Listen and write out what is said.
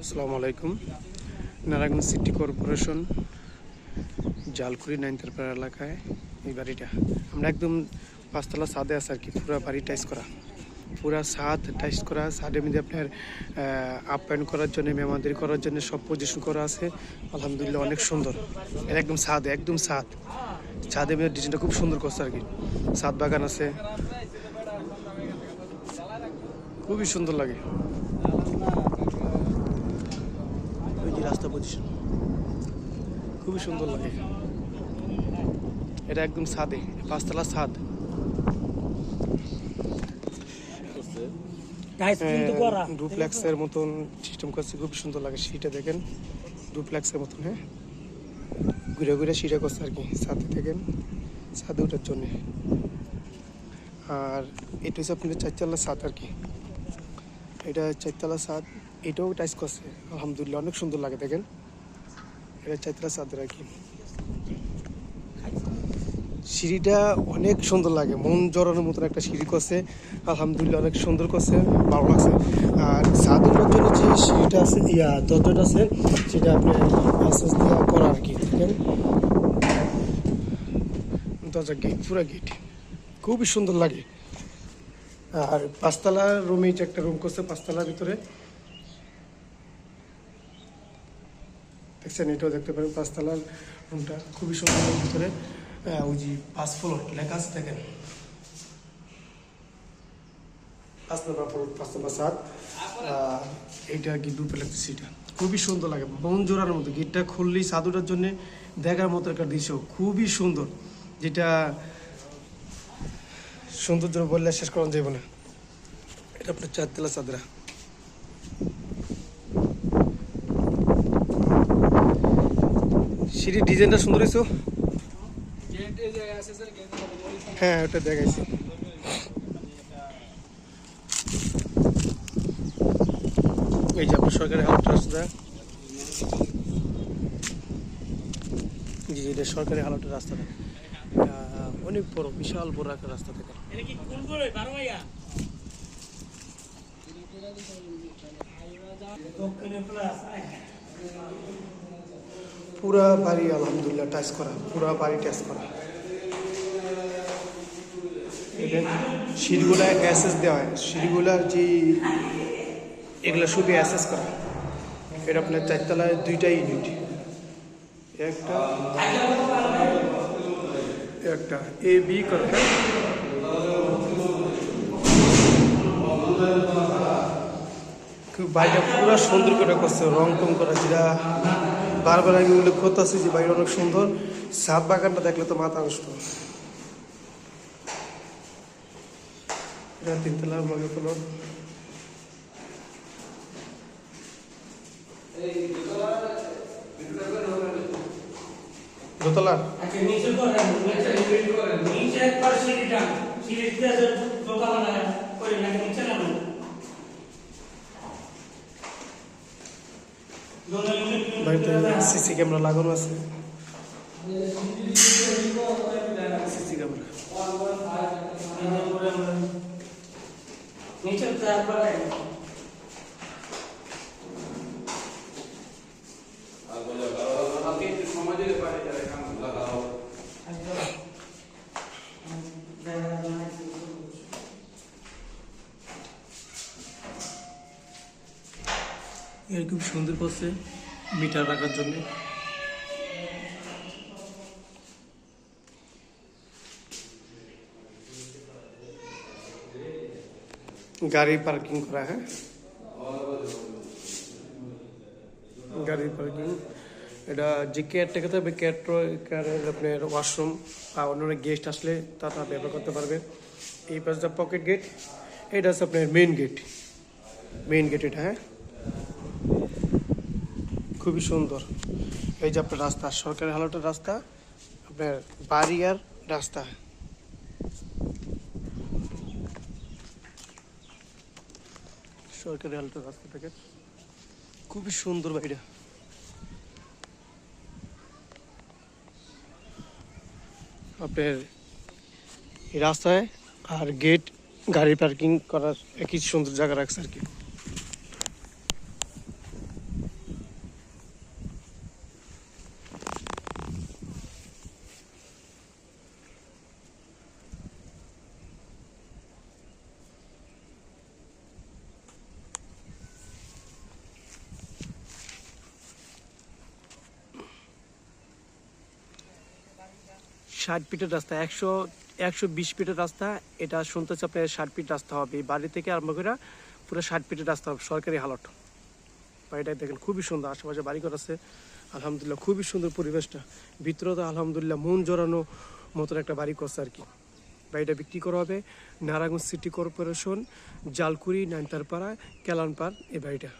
আসসালামু আলাইকুম। Narayanganj city corporation Jalkuri নাইনতারপাড়া এলাকায় এই বাড়িটা আমরা একদম পাঁচতলা ছাদে আছে আর কি। পুরা বাড়ি টাইস করা, পুরা ছাদ টাইস করা। ছাদের মধ্যে আপনার আপ্যায়ন করার জন্য, মেহমানদারি করার জন্য সব পজিশন করা আছে। আলহামদুলিল্লাহ অনেক সুন্দর। এটা একদম ছাদে, একদম ছাদের মধ্যে ডিজাইনটা খুব সুন্দর করছে আর কি। ছাদ বাগান আছে, খুবই সুন্দর লাগে। ওই যে রাস্তা পজিশন খুবই সুন্দর লাগে। এটা একদম ছাদে, পাঁচতলা ছাদ। ডুপ্লেক্সের মতন সিস্টেম করছে, খুব সুন্দর লাগে। সিটা দেখেন, ডুপ্লেক্সের মতন। হ্যাঁ, ঘুরে ঘুরে সিটা করছে আর কি। ছাদে দেখেন, ছাদে ওঠার জন্য। আর এটা হচ্ছে আপনাদের চারতলা ছাদ আর কি। এটা চারতলা ছাদ, এটাও টাইস করছে। আলহামদুলিল্লাহ অনেক সুন্দর লাগে। দেখেন, এটা চারতলা ছাদের আর কি। সিঁড়িটা অনেক সুন্দর লাগে, মন জড়ানোর মতন একটা সিঁড়ি করছে। আলহামদুলিল্লাহ অনেক সুন্দর করছে, ভালো লাগছে। আর ছাদের জন্য যে সিঁড়িটা আছে, দরজাটা আছে, সেটা আপনি আস্তে দেওয়া করা আর কি। দেখেন, দরজা গেট, পুরা গেট, খুবই সুন্দর লাগে। আর পাঁচতলা রুমে একটা রুম করছে, পাঁচতলার ভিতরে দেখছেন, এটাও দেখতে পারেন। পাঁচতলার রুমটা খুবই সুন্দর। ভিতরে ওই যে 5 ফ্লোর লেখা আছে, দেখেন 5 নম্বর ফ্লোর, 5 নম্বর ছাদ। এইটা কি ডুপ্লেক্স, সেটা খুবই সুন্দর লাগে, মন জোড়ার মতো। গেটটা খুললেই ছাদ ওঠার জন্য দেখার মতো একটা দৃশ্য, খুবই সুন্দর। যেটা সৌন্দর্য বললে শেষ করা যাবে না। এটা আপনার চারতলা ছাদরা। সিঁড়ির ডিজাইনটা সুন্দর হয়েছে। হ্যাঁ, ওটা দেখাইছি। এই যে আপনার সরকারি হাউস রাস্তা, জি এটা সরকারি হালটের রাস্তাটা অনেক বড়, বিশাল বড় একটা রাস্তা থেকে। পুরা বাড়ি আলহামদুলিল্লাহ টাচ করা, পুরা বাড়ি টাচ করা। সিঁড়িগুলা অ্যাসেস দেওয়া হয়, সিঁড়িগুলার যে এগুলো সবই অ্যাসেস করা। এটা আপনার চারতলায় 2টা ইউনিট, একটা এ বি করে। বাড়িটা পুরো সুন্দর করে করছে, রং টং করা, যেটা বারবার আমি উল্লেখ করতেছি যে বাড়িটা অনেক সুন্দর। ছাদ বাগানটা দেখলে তো মাথা নষ্ট। এটা 3তলা মনে হলো। দোতলা বাড়িতে সিসি ক্যামেরা লাগানো আছে, সিসি ক্যামেরা। এরকম সুন্দর করছে মিটার রাখার জন্য। গাড়ি পার্কিং করা। হ্যাঁ, গাড়ি পার্কিং। এটা যে কেয়ারটেকার থাকবে, কেয়ারটেকারের আপনার ওয়াশরুম বা অন্যান্য গেস্ট আসলে তারা ব্যবহার করতে পারবে। এই পাশটা পকেট গেট, এটা হচ্ছে আপনার মেইন গেট। এটা। হ্যাঁ, খুবই সুন্দর। এই যে আপনার রাস্তা, সরকারি হালটের রাস্তা, আপনার বাড়ি আর রাস্তা। সরকারি হালটের রাস্তা থেকে খুবই সুন্দর বাড়িটা। আপনার এই রাস্তায় আর গেট, গাড়ি পার্কিং করার একই সুন্দর জায়গা রাখছে আর কি। 60 ফিটের রাস্তা, 120 ফিটের রাস্তা। এটা শুনতেছে আপনার 60 ফিট রাস্তা হবে, এই বাড়ি থেকে আরম্ভ করে পুরো 60 ফিটের রাস্তা হবে, সরকারি হালট। বাড়িটা দেখেন খুবই সুন্দর, আশেপাশে বাড়িঘর আছে, আলহামদুলিল্লাহ খুবই সুন্দর পরিবেশটা। ভিতরে তো আলহামদুলিল্লাহ মন জড়ানো মতন একটা বাড়ি করছে আর কি। বাড়িটা বিক্রি করা হবে নারায়ণগঞ্জ সিটি কর্পোরেশন, জালকুড়ি, নাইনতারপাড়া, কেলানপাড় এই বাড়িটা।